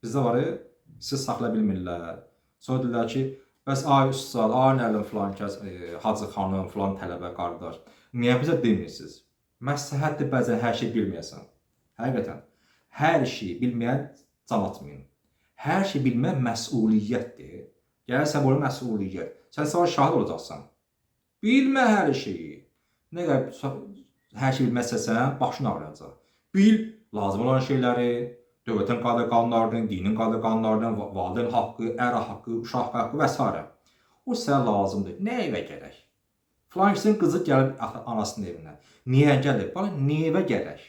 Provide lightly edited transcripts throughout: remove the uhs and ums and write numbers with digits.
Bizdə var ya, siz saxlaya bilmirlər. Sonra deyirlər ki, bəs ay ustad, ay nəlim filan kəs, Hacı xanım, filan tələbə qardaş, niyə bizə demirsiniz? Məsləhətdir bəzən hər şey bilməyəsən. Həqiqətən, hər şeyi bilməyən can atmayın. Hər şey bilmək məsuliyyətdir. Gəlirsən bu məsuliyyət. Sən sabah şahid olacaqsan. Bilmə hər şeyi. Nə qədər hər şey bilməzsən, başın ağrıyacaq. Bil lazım olan şeyləri, dövlətin qanunlarını, dinin qanunlarını, valideyn haqqı, ər haqqı, uşaq haqqı və s. O sənə lazımdır. Nə evə gərək? Filan kişinin qızı gəlib anasının evinə. Niyə gəlir? Bana niyə evə gərək?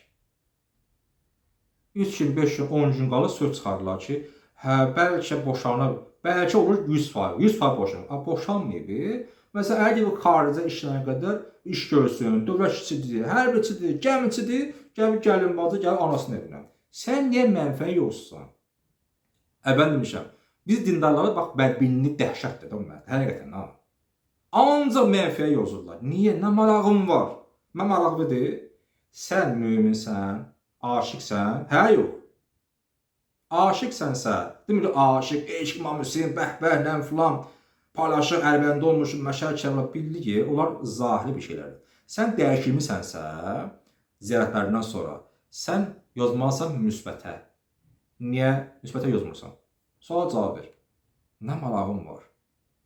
3 gün, 5 gün, 10 gün qalır söz çıxarırlar ki, hə, bəlkə boşanır, bəlkə olur 100%, 100% boşanır. Boşanmayıb. Məsələn, əgər o xaricə işləyənə qədər iş görsün, dövlət işçidir, hərbiçidir, gəmiçidir, gəlin bacı, gəl anasının evinə. Sən niyə mənfəə yoxsan? Ben demişəm, biz dindarlara bax, bədbinlik dəhşətdir də ümumiyyətlə, həqiqətən ha. Ancaq mənfəə yozurlar. Niyə? Nə marağın var? Nə maraqlıdır? Sən müminsən, aşıqsən, hə yox. Aşıqsənsə, demir aşıq, eşq mamusin, bəhbə, nəm filan, paylaşıq, ərbəndə olmuşum, məşər kəvlə bildiyi, onlar zahiri bir şeylərdir. Sən dəyişilmisənsə, ziyarətlərindən sonra, sən yazmalısan müsbətə. Niyə müsbətə yazmırsan? Sual cavab ver. Nə marağın var?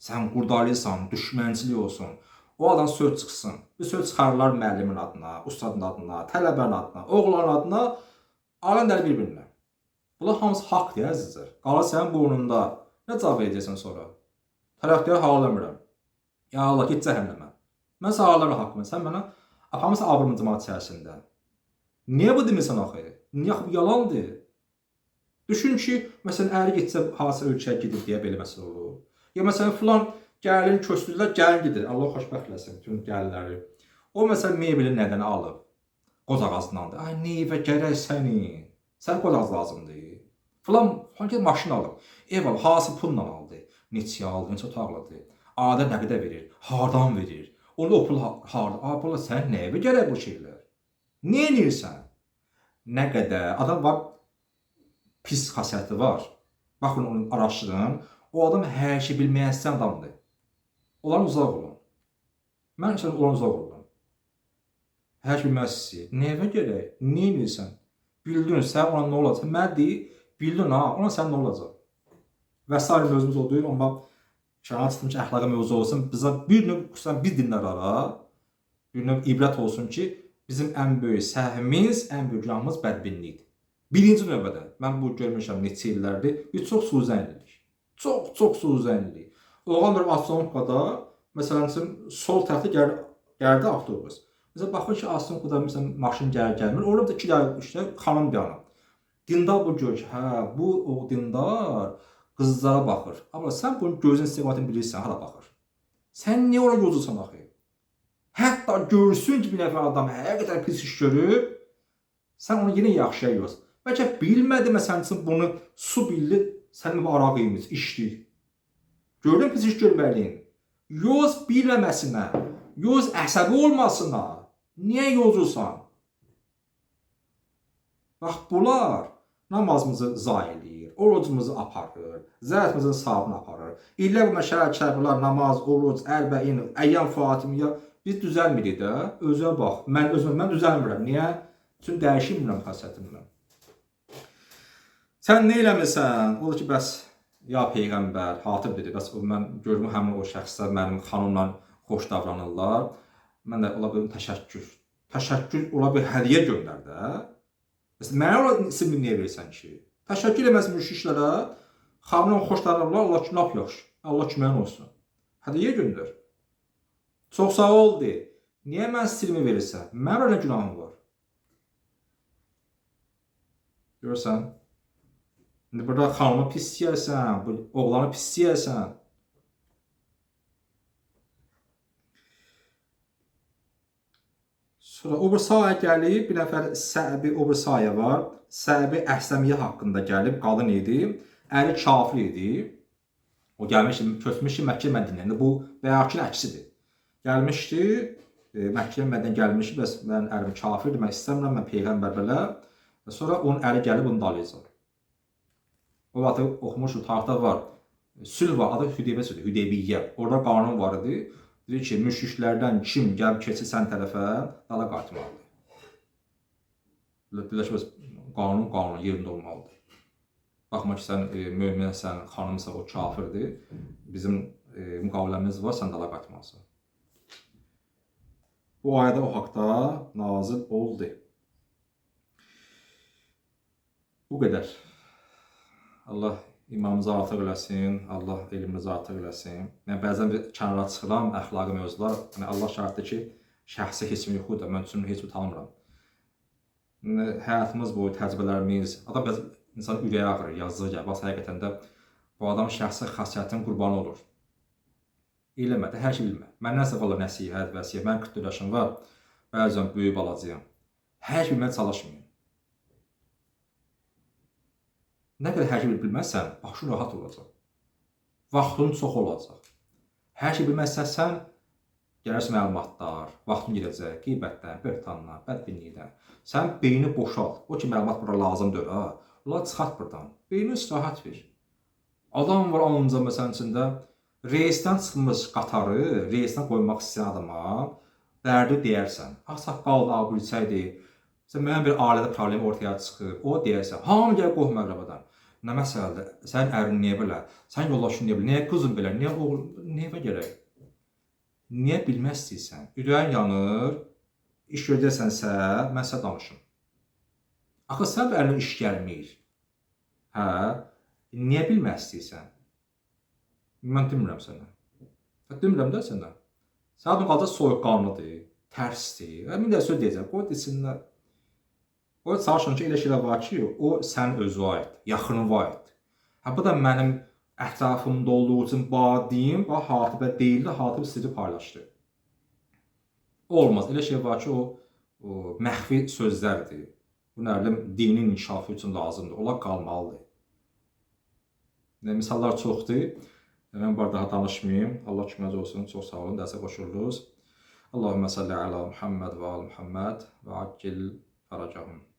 Sən qurdalıysan, düşmənçilik olsun. O adam söz çıxsın. Bir söz çıxarırlar müəllimin adına, ustadın adına, tələbənin adına, oğlanın adına, alən dəli bir-birinə. Bunlar hamısı haqdır, əzizdir. Qalır sənin burnunda. Nə cavab edəcəksən sonra? Tərəfdar haqlamıram. Ya Allah, get cəhənnəmə. Mən sənə haqlamıram haqqımı. Sən mənə apamısan abrımın cəmaat içərisində. Niyə bu demirsən axı? Niyə bu yalandır? Düşün ki, məsələn, əri getsə, hansı ölkəyə gedir deyə belə məsələ olur. Ya məsələn, filan gəlin köçdürürlər, gəlin gedir. Allah xoşbəxt eləsin bütün gəlinləri. O məsələn, mebeli nədən alıb? Qoz ağacındandır. Ay, neyvə gərək səni. Sən qoz ağacı lazımdır. Filan maşın alıb. Ev alıb, hansı pulla aldı? Neçə aldı, neçə otaqlıdır? Adə nə qədər verir? Hardan verir? Onda o pul harda? Abla, sən nəyə gərək bu şeylər? Niyə edirsən? Nə qədər? Adam var, pis xasiyyəti var. Baxın, onu araşdırın. O adam hər şey bilməyən adamdır. Ondan uzaq olun. Mən üçün ondan uzaq olun. Hər şey bilməzsiniz. Nəyə gərək? Niyə edirsən? Bildin, sən ona nə olacaq? Mən deyil, bildin ha, ona sən nə olacaq? Və s. mövzumuz olduğu, amma kənara çıxdım ki, əxlaqa mövzu olsun. Bizə bir növ, xüsusən biz dinlərara, bir növ ibrət olsun ki, bizim ən böyük səhvimiz, ən böyük günahımız bədbinlikdir. Birinci növbədə, mən bu görmüşəm neçə illərdir, biz çox suzənlilik. Çox suzənlilik. Oğlan bir Astronomkada, məsələn, sol tərəfdə gəldi avtobus. Məsələn, baxın ki, Astronomkada maşın gəlmir, orada da iki dənə xanım bir anam. Dindar bu gör ki, hə, bu o dindar qızlara baxır. Amma sən bunun gözün istiqamətini bilirsən, hara baxır. Sən niyə ora gözürsən axı? Hətta görsün ki, bir nəfər adam həqiqətən pis iş görüb, sən onu yenə yaxşıya yoz. Bəlkə bilmədi, məsələn üçün bunu su bildi, sənin arağıymış, işdir. Gördün pis iş görməliyin. Yoz bilməməsinə, yoz əsəbi olmasına. Niyə yozursan? Bax, bunlar namazımızı zayi eləyir, orucumuzu aparır, zərətimizin savabını aparır. İllər bu məşələ kərbələr, namaz, oruc, ərbəin, əyyam fatimiyyə biz düzəlmirik də. Özə bax, mən düzəlmirəm. Niyə? Çünki dəyişilmirəm xasiyyətimlə. Sən nə eləmirsən? Odur ki, bəs ya Peyğəmbər, Hatib dedi, bəs mən gördüm həmin o şəxslər mənim xanımla xoş davranırlar. Mən də ola bir təşəkkür ola bir hədiyyə göndər də. Məsələn, mənə ola isimli niyə verirsən ki? Təşəkkür eləməz müşriklərə, xanımla xoş davranırlar, Allah ki, lap yaxşı. Allah ki, mənim olsun. Hədiyyə göndər. Çox sağ ol de. Niyə mən silmi verirsən? Mənim nə günahım var? Görürsən? İndi burada xanımı pis yiyərsən, oğlanı pis yiyərsən. Sonra o bir sahaya gəlib, bir nəfər Səbi o bir sahaya var. Səbi Əhsəmiyyə haqqında gəlib, qadın idi. Əri kafir idi. O gəlmişdi, köçmüşdü Məkkə Mədinəyə. Bu bəyəkinin əksidir. Gəlmişdi, Məkkə Mədinəyə gəlmişdi, bəs mən ərim kafirdir, mən istəmirəm, mən Peyğəmbər belə. Və sonra onun əri gəlib onu dalayacaq. O vaxt oxumuşuq, tarixdə var. Sülh var, adı Hüdeybiyyə sülhü, Hüdeybiyyə. Orada qanun var idi. Deyir ki, müşriklərdən kim gəlib keçir sən tərəfə, dala qayıtmalıdır. Birləşmə qanun yerində olmalıdır. Baxma ki, sən möminəsən, xanımsa, o kafirdir. Bizim müqaviləmiz var, sən dala qayıtmalısın. Bu ayədə o haqda nazil oldu. Bu qədər. Allah imanımızı artıq eləsin, Allah elmimizi artıq eləsin. Mən bəzən bir kənara çıxıram, əxlaqi mövzular. Yəni Allah şahiddir ki, şəxsi heç kim yoxdur, mən üçün heç bir tanımıram. Həyatımız boyu təcrübələrimiz, adam bəzən insan ürəyi ağrır, yazığı gəlir. Bax, həqiqətən də bu adamın şəxsi xasiyyətinin qurbanı olur. Eləmə də, hər şey bilmə. Mən nəsə qalır nəsihət, vəsiyyət. Mən 44 yaşım var, bəzən böyük balacıyam. Hər şey bilməyə çalışmayın. Nə qədər hər şey bilməzsən, başın rahat olacaq. Vaxtın çox olacaq. Hər şey bilməzsən, gəlirsən məlumatlar, vaxtın gedəcək, qeybətdən, böhtandan, bədbinlikdən. Sən beyni boşalt. O ki, məlumat bura lazımdır, ha. Onlar çıxart buradan. Beyni istirahat ver. Adam var anınca məsələn içində, reisdən çıxmış qatarı, reisdən qoymaq istəyən adama dərdi deyərsən. Ağsaqqaldı, ağbülçəkdir. Müəyyən bir ailədə problem ortaya çıxır. O deyərsən, hamı gəl qohum əqrabadan. Nə məsələdir? Sənin ərin niyə belə? Sənin yoldaşın niyə belə? Niyə qızın belə? Niyə oğlun? Niyə gərək? Niyə bilmək istəyirsən? Ürəyin yanır, iş görəcəksənsə, mən sənə danışım. Axı sən əlinə iş gəlmir. Hə? Niyə bilmək istəyirsən? Mən demirəm sənə. Demirəm də sənə. Sən adın qalacaq soyuqqanlıdır, tərsdir. Min də söz deyəcəm, qoy desinlər. O çalışın ki, elə şeylər var ki, o sənin özü aid, yaxınına aid. Hə, bu da mənim ətrafımda olduğu üçün badiyim, hatibə deyil də, hatibə sizi paylaşdı. Olmaz. Elə şey var ki, o məxfi sözlərdir. Bu nə bilim, dinin inkişafı üçün lazımdır. Onlar qalmalıdır. Misallar çoxdur. Mən burada daha danışmayayım. Allah kömək olsun. Çox sağ olun. Dərsə qoşuluruz. Allahümmə salli ala Muhammed və al Muhammed və accil faracahum.